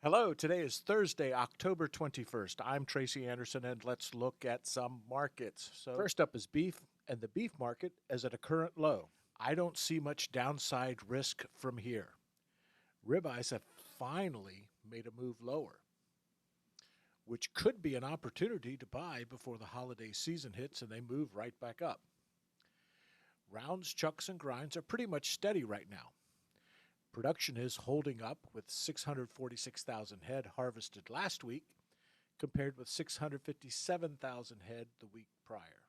Hello, today is Thursday, October 21st. I'm Tracy Anderson, and let's look at some markets. First up is beef, and the beef market is at a current low. I don't see much downside risk from here. Ribeyes have finally made a move lower, which could be an opportunity to buy before the holiday season hits and they move right back up. Rounds, chucks, and grinds are pretty much steady right now. Production is holding up with 646,000 head harvested last week compared with 657,000 head the week prior.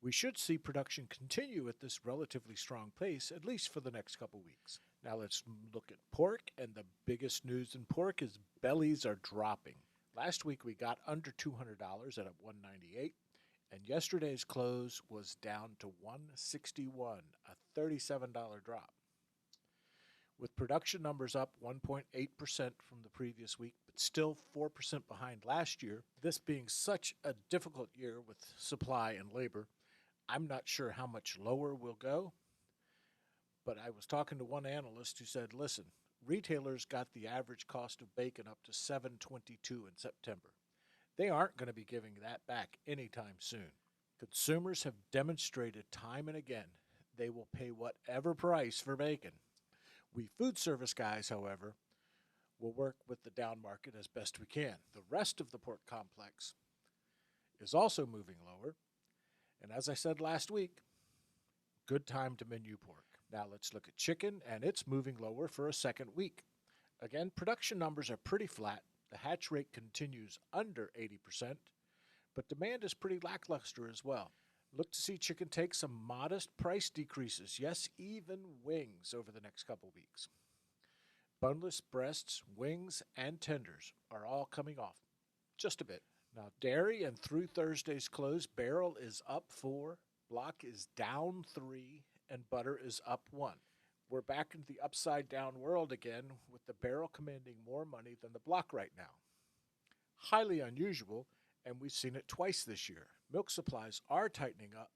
We should see production continue at this relatively strong pace at least for the next couple weeks. Now let's look at pork, and the biggest news in pork is bellies are dropping. Last week we got under $200 at $198, and yesterday's close was down to $161, a $37 drop. With production numbers up 1.8% from the previous week, but still 4% behind last year, this being such a difficult year with supply and labor, I'm not sure how much lower we'll go. But I was talking to one analyst who said, listen, retailers got the average cost of bacon up to $7.22 in September. They aren't going to be giving that back anytime soon. Consumers have demonstrated time and again they will pay whatever price for bacon. We food service guys, however, will work with the down market as best we can. The rest of the pork complex is also moving lower. And as I said last week, good time to menu pork. Now let's look at chicken, and it's moving lower for a second week. Again, production numbers are pretty flat. The hatch rate continues under 80%, but demand is pretty lackluster as well. Look to see chicken take some modest price decreases, yes, even wings over the next couple weeks. Boneless breasts, wings, and tenders are all coming off just a bit. Now, dairy, and through Thursday's close, barrel is up 4, block is down 3, and butter is up 1. We're back into the upside down world again, with the barrel commanding more money than the block right now. Highly unusual, and we've seen it twice this year. Milk supplies are tightening up,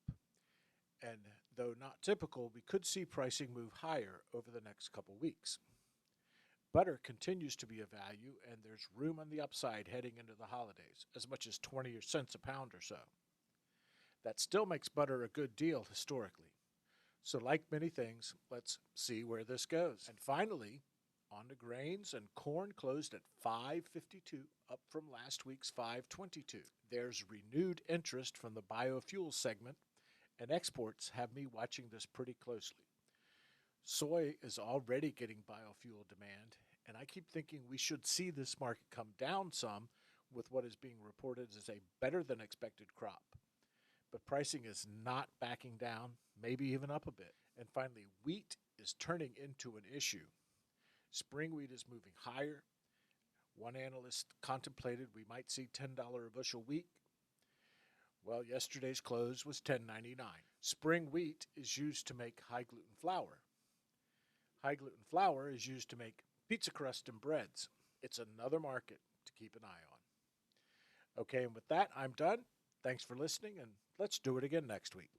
and though not typical, we could see pricing move higher over the next couple weeks. Butter continues to be a value, and there's room on the upside heading into the holidays, as much as 20 cents a pound or so. That still makes butter a good deal historically. So like many things, let's see where this goes. And finally, on to grains, and corn closed at $5.52, up from last week's $5.22. There's renewed interest from the biofuel segment, and exports have me watching this pretty closely. Soy is already getting biofuel demand, and I keep thinking we should see this market come down some with what is being reported as a better than expected crop. But pricing is not backing down, maybe even up a bit. And finally, wheat is turning into an issue. Spring wheat is moving higher. One analyst contemplated we might see $10 a bushel wheat. Well, yesterday's close was $10.99. Spring wheat is used to make high gluten flour. High gluten flour is used to make pizza crust and breads. It's another market to keep an eye on. Okay, and with that, I'm done. Thanks for listening, and let's do it again next week.